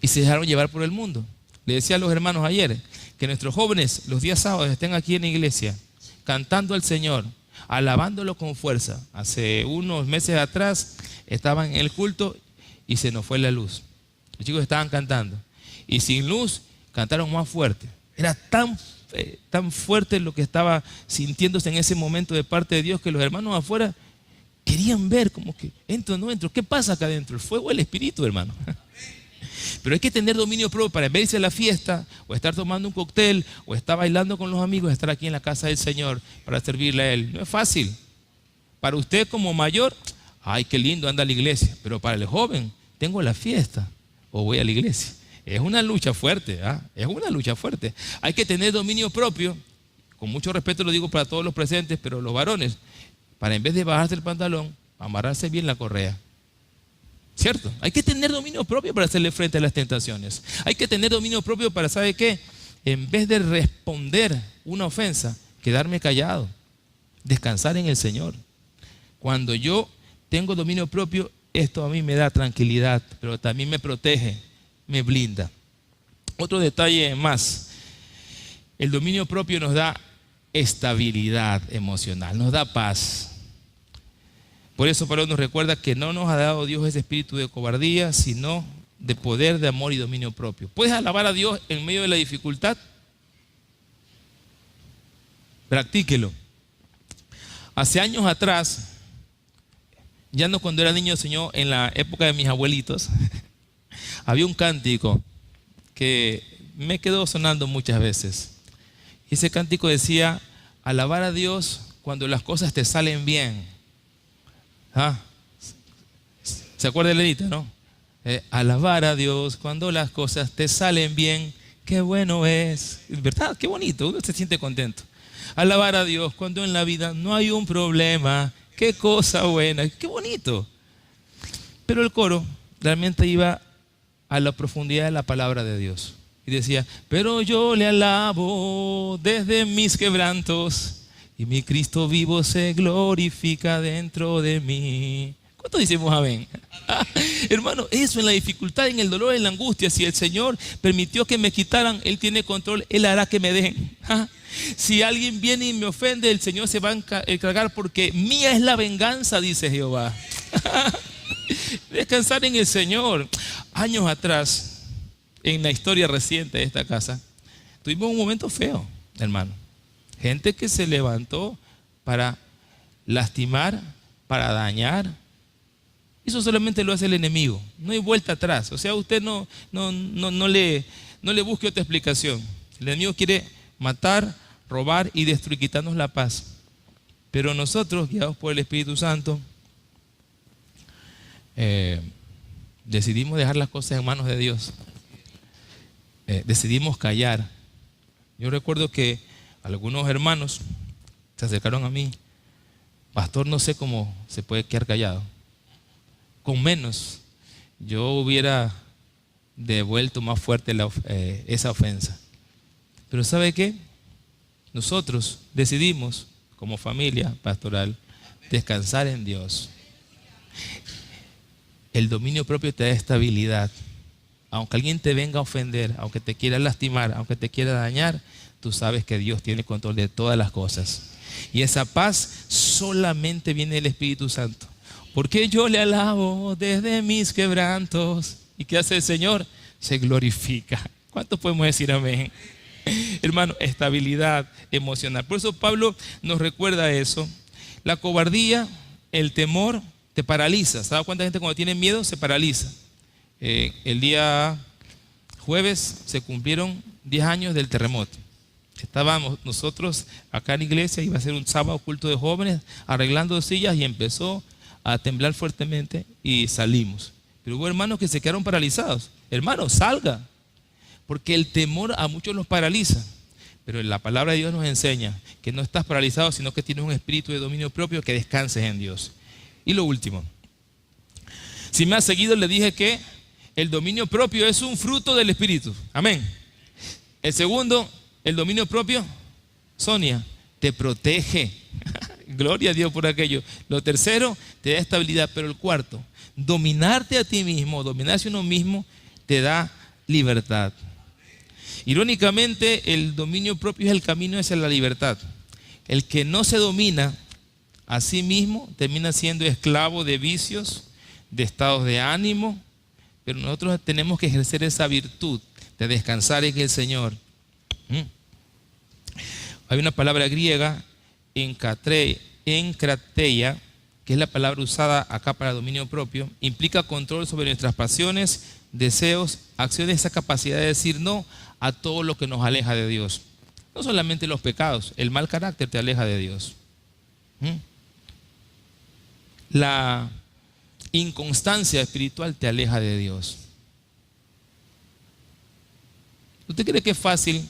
y se dejaron llevar por el mundo. Le decía a los hermanos ayer que nuestros jóvenes los días sábados estén aquí en la iglesia cantando al Señor, alabándolo con fuerza. Hace unos meses atrás estaban en el culto y se nos fue la luz. Los chicos estaban cantando y sin luz cantaron más fuerte. Era tan fuerte lo que estaba sintiéndose en ese momento de parte de Dios que los hermanos afuera querían ver como que entro o no entro. ¿Qué pasa acá adentro? El fuego del Espíritu, hermano. Pero hay que tener dominio propio para en vez de irse a la fiesta o estar tomando un cóctel o estar bailando con los amigos, estar aquí en la casa del Señor para servirle a Él. No es fácil. Para usted como mayor, ay, qué lindo, anda a la iglesia. Pero para el joven, tengo la fiesta o voy a la iglesia. Es una lucha fuerte, es una lucha fuerte. Hay que tener dominio propio. Con mucho respeto lo digo para todos los presentes, pero los varones, para en vez de bajarse el pantalón, amarrarse bien la correa. ¿Cierto? Hay que tener dominio propio para hacerle frente a las tentaciones. Hay que tener dominio propio para, ¿sabe qué? En vez de responder una ofensa, quedarme callado, descansar en el Señor. Cuando yo tengo dominio propio, esto a mí me da tranquilidad, pero también me protege, me blinda. Otro detalle más, el dominio propio nos da estabilidad emocional, nos da paz. Por eso Pablo nos recuerda que no nos ha dado Dios ese espíritu de cobardía, sino de poder, de amor y dominio propio. ¿Puedes alabar a Dios en medio de la dificultad? Practíquelo. Hace años atrás, ya no cuando era niño, sino en la época de mis abuelitos, había un cántico que me quedó sonando muchas veces. Ese cántico decía, alabar a Dios cuando las cosas te salen bien. ¿Se acuerda de Lenita, no? Alabar a Dios cuando las cosas te salen bien, qué bueno es. ¿Verdad? Qué bonito, uno se siente contento. Alabar a Dios cuando en la vida no hay un problema, qué cosa buena, qué bonito. Pero el coro realmente iba a la profundidad de la palabra de Dios. Y decía, pero yo le alabo desde mis quebrantos y mi Cristo vivo se glorifica dentro de mí. ¿Cuánto decimos amén? Hermano, eso en la dificultad, en el dolor, en la angustia, si el Señor permitió que me quitaran, Él tiene control, Él hará que me den. Si alguien viene y me ofende, el Señor se va a encargar porque mía es la venganza, dice Jehová. Descansar en el Señor. Años atrás, en la historia reciente de esta casa, tuvimos un momento feo, hermano. Gente que se levantó para lastimar, para dañar. Eso solamente lo hace el enemigo. No hay vuelta atrás. O sea, usted no le busque otra explicación. El enemigo quiere matar, robar y destruir, quitarnos la paz. Pero nosotros, guiados por el Espíritu Santo, decidimos dejar las cosas en manos de Dios. Decidimos callar. Yo recuerdo que algunos hermanos se acercaron a mí. Pastor, no sé cómo se puede quedar callado. Con menos, yo hubiera devuelto más fuerte esa ofensa. Pero ¿sabe qué? Nosotros decidimos, como familia pastoral, descansar en Dios. El dominio propio te da estabilidad. Aunque alguien te venga a ofender, aunque te quiera lastimar, aunque te quiera dañar, tú sabes que Dios tiene control de todas las cosas. Y esa paz solamente viene del Espíritu Santo. Porque yo le alabo desde mis quebrantos. ¿Y qué hace el Señor? Se glorifica. ¿Cuántos podemos decir amén? Hermano, estabilidad emocional. Por eso Pablo nos recuerda eso. La cobardía, el temor, te paraliza. ¿Sabes cuánta gente cuando tiene miedo se paraliza? El día jueves se cumplieron 10 años del terremoto. Estábamos nosotros acá en la iglesia, iba a ser un sábado culto de jóvenes, arreglando sillas y empezó a temblar fuertemente y salimos. Pero hubo hermanos que se quedaron paralizados. Hermano, salga, porque el temor a muchos los paraliza. Pero la palabra de Dios nos enseña que no estás paralizado, sino que tienes un espíritu de dominio propio, que descanses en Dios. Y lo último, si me ha seguido, le dije que el dominio propio es un fruto del Espíritu. Amén. El segundo, el dominio propio, Sonia, te protege. Gloria a Dios por aquello. Lo tercero, te da estabilidad. Pero el cuarto, dominarte a ti mismo, dominarse uno mismo, te da libertad. Irónicamente, el dominio propio es el camino hacia la libertad. El que no se domina a sí mismo termina siendo esclavo de vicios, de estados de ánimo, pero nosotros tenemos que ejercer esa virtud de descansar en el Señor. Hay una palabra griega, enkrateia, que es la palabra usada acá para dominio propio, implica control sobre nuestras pasiones, deseos, acciones, esa capacidad de decir no a todo lo que nos aleja de Dios. No solamente los pecados, el mal carácter te aleja de Dios. La inconstancia espiritual te aleja de Dios. ¿Usted cree que es fácil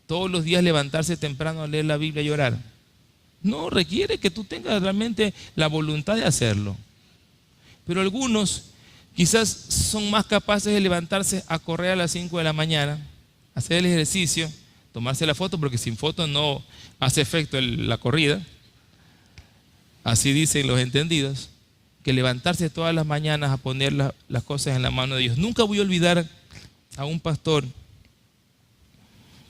todos los días levantarse temprano a leer la Biblia y orar? No, requiere que tú tengas realmente la voluntad de hacerlo. Pero algunos quizás son más capaces de levantarse a correr a las 5 de la mañana, hacer el ejercicio, tomarse la foto, porque sin foto no hace efecto la corrida. Así dicen los entendidos, que levantarse todas las mañanas a poner las cosas en la mano de Dios. Nunca voy a olvidar a un pastor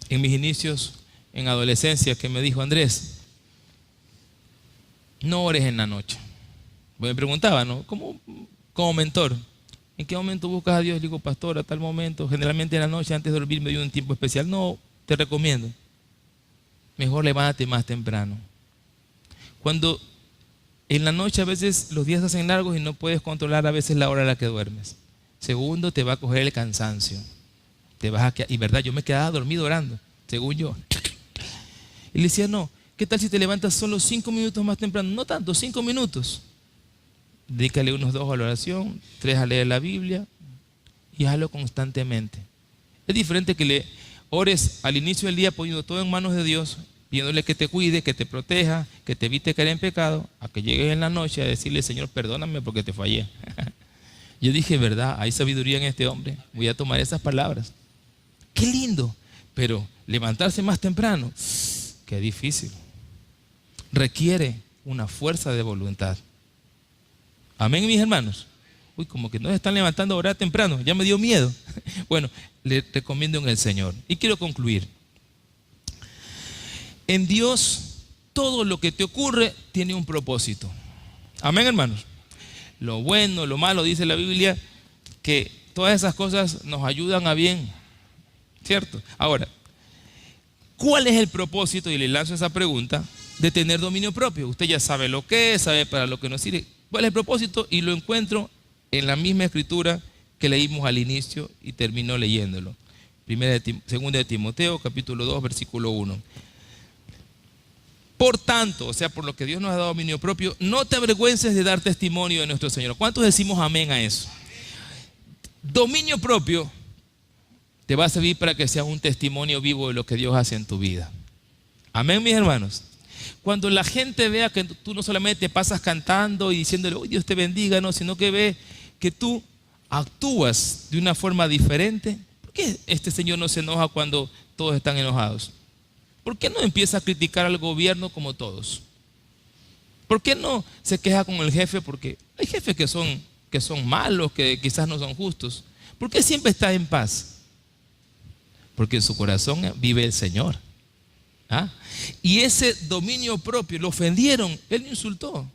en mis inicios en adolescencia que me dijo: Andrés, no ores en la noche. Me preguntaba, ¿no? Como mentor, ¿en qué momento buscas a Dios? Le digo: pastor, a tal momento, generalmente en la noche antes de dormir me dio un tiempo especial. No, te recomiendo, mejor levántate más temprano. Cuando en la noche a veces los días se hacen largos y no puedes controlar a veces la hora a la que duermes. Segundo, te va a coger el cansancio. Te vas a quedar, y verdad, yo me quedaba dormido orando, según yo. Y le decía: no, ¿qué tal si te levantas solo 5 minutos más temprano? No tanto, 5 minutos. Dedícale unos 2 a la oración, 3 a leer la Biblia y hazlo constantemente. Es diferente que le ores al inicio del día poniendo todo en manos de Dios, pidiéndole que te cuide, que te proteja, que te evite caer en pecado, a que llegues en la noche a decirle: Señor, perdóname porque te fallé. Yo dije: verdad, hay sabiduría en este hombre, voy a tomar esas palabras. Qué lindo, pero levantarse más temprano, qué difícil. Requiere una fuerza de voluntad. Amén, mis hermanos. Uy, como que no se están levantando a orar temprano, ya me dio miedo. Bueno, le recomiendo en el Señor. Y quiero concluir. En Dios, todo lo que te ocurre tiene un propósito. Amén, hermanos. Lo bueno, lo malo, dice la Biblia, que todas esas cosas nos ayudan a bien, ¿cierto? Ahora, ¿cuál es el propósito? Y le lanzo esa pregunta de tener dominio propio. Usted ya sabe lo que es, sabe para lo que nos sirve. ¿Cuál es el propósito? Y lo encuentro en la misma escritura que leímos al inicio y terminó leyéndolo. Segunda de Timoteo, capítulo 2, versículo 1. Por tanto, o sea, por lo que Dios nos ha dado dominio propio, no te avergüences de dar testimonio de nuestro Señor. ¿Cuántos decimos amén a eso? Dominio propio te va a servir para que seas un testimonio vivo de lo que Dios hace en tu vida. Amén, mis hermanos. Cuando la gente vea que tú no solamente te pasas cantando y diciéndole: oh, Dios te bendiga, no, sino que ve que tú actúas de una forma diferente. ¿Por qué este Señor no se enoja cuando todos están enojados? ¿Por qué no empieza a criticar al gobierno como todos? ¿Por qué no se queja con el jefe? Porque hay jefes que son malos, que quizás no son justos. ¿Por qué siempre está en paz? Porque en su corazón vive el Señor. ¿Ah? Y ese dominio propio, lo ofendieron, él lo insultó.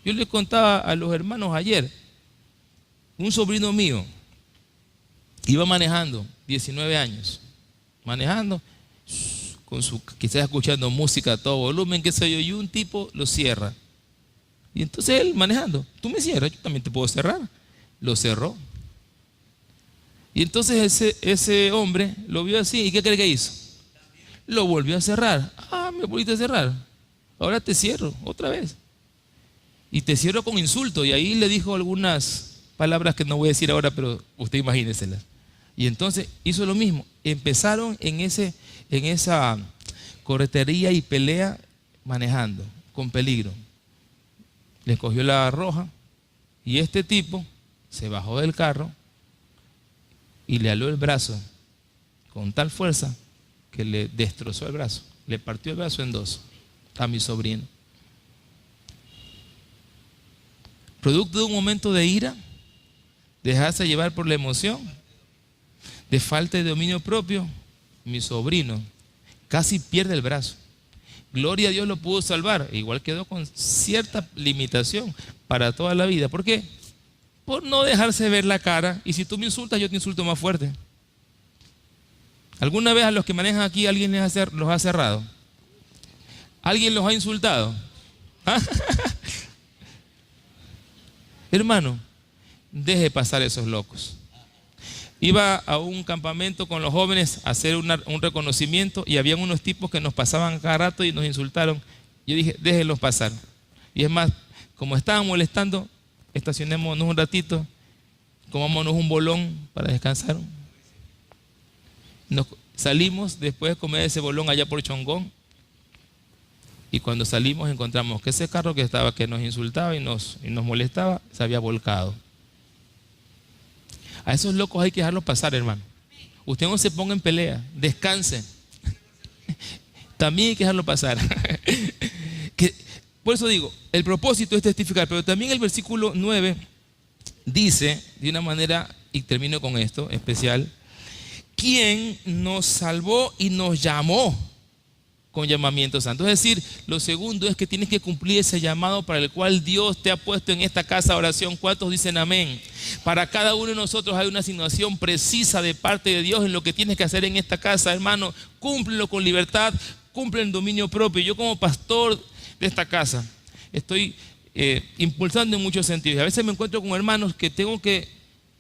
Yo le contaba a los hermanos ayer, un sobrino mío iba manejando, 19 años, manejando, quizás escuchando música a todo volumen, qué sé yo, y un tipo lo cierra. Y entonces él manejando: tú me cierras, yo también te puedo cerrar. Lo cerró. Y entonces ese hombre lo vio así, ¿y qué cree que hizo? Lo volvió a cerrar. Ah, me volviste a cerrar, ahora te cierro otra vez. Y te cierro con insulto. Y ahí le dijo algunas palabras que no voy a decir ahora, pero usted imagíneselas. Y entonces hizo lo mismo. Empezaron en esa corretería y pelea, manejando con peligro. Le cogió la roja y este tipo se bajó del carro, y le aló el brazo con tal fuerza que le destrozó el brazo, le partió el brazo en dos a mi sobrino. Producto de un momento de ira, dejarse llevar por la emoción, de falta de dominio propio, mi sobrino casi pierde el brazo. Gloria a Dios, lo pudo salvar. Igual quedó con cierta limitación para toda la vida. ¿Por qué? Por no dejarse ver la cara. Y si tú me insultas, yo te insulto más fuerte. ¿Alguna vez a los que manejan aquí alguien los ha cerrado? ¿Alguien los ha insultado? ¿Ah? Hermano, deje pasar esos locos. Iba a un campamento con los jóvenes a hacer un reconocimiento y habían unos tipos que nos pasaban cada rato y nos insultaron. Yo dije, déjenlos pasar. Y es más, como estaban molestando, estacionémonos un ratito, comámonos un bolón para descansar. Salimos después de comer ese bolón allá por Chongón. Y cuando salimos encontramos que ese carro que nos insultaba y nos molestaba se había volcado. A esos locos hay que dejarlos pasar, hermano. Usted no se ponga en pelea, descanse. También hay que dejarlo pasar. Por eso digo, el propósito es testificar, pero también el versículo 9 dice, de una manera, y termino con esto, especial, quien nos salvó y nos llamó con llamamiento santo. Es decir, lo segundo es que tienes que cumplir ese llamado para el cual Dios te ha puesto en esta casa de oración. ¿Cuántos dicen amén? Para cada uno de nosotros hay una asignación precisa de parte de Dios en lo que tienes que hacer en esta casa, hermano. Cúmplelo con libertad, cumple el dominio propio. Yo como pastor de esta casa estoy impulsando en muchos sentidos. A veces me encuentro con hermanos que tengo que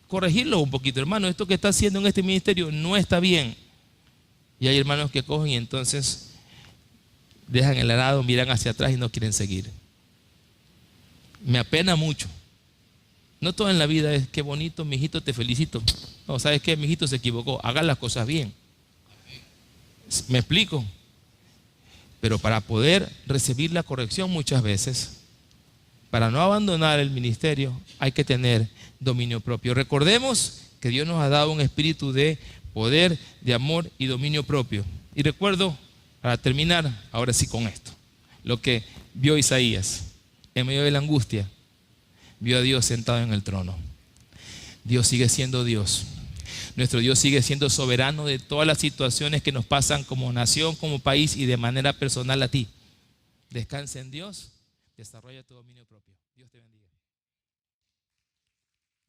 corregirlos un poquito. Hermano, esto que está haciendo en este ministerio no está bien. Y hay hermanos que cogen y entonces dejan el arado, miran hacia atrás y no quieren seguir. Me apena mucho. No todo en la vida es qué bonito, mijito, te felicito. No, ¿sabes qué? Mijito se equivocó. Haga las cosas bien. ¿Me explico? Pero para poder recibir la corrección muchas veces, para no abandonar el ministerio, hay que tener dominio propio. Recordemos que Dios nos ha dado un espíritu de poder, de amor y dominio propio. Y recuerdo, para terminar, ahora sí con esto, lo que vio Isaías en medio de la angustia, vio a Dios sentado en el trono. Dios sigue siendo Dios. Nuestro Dios sigue siendo soberano de todas las situaciones que nos pasan como nación, como país y de manera personal a ti. Descansa en Dios, desarrolla tu dominio propio. Dios te bendiga.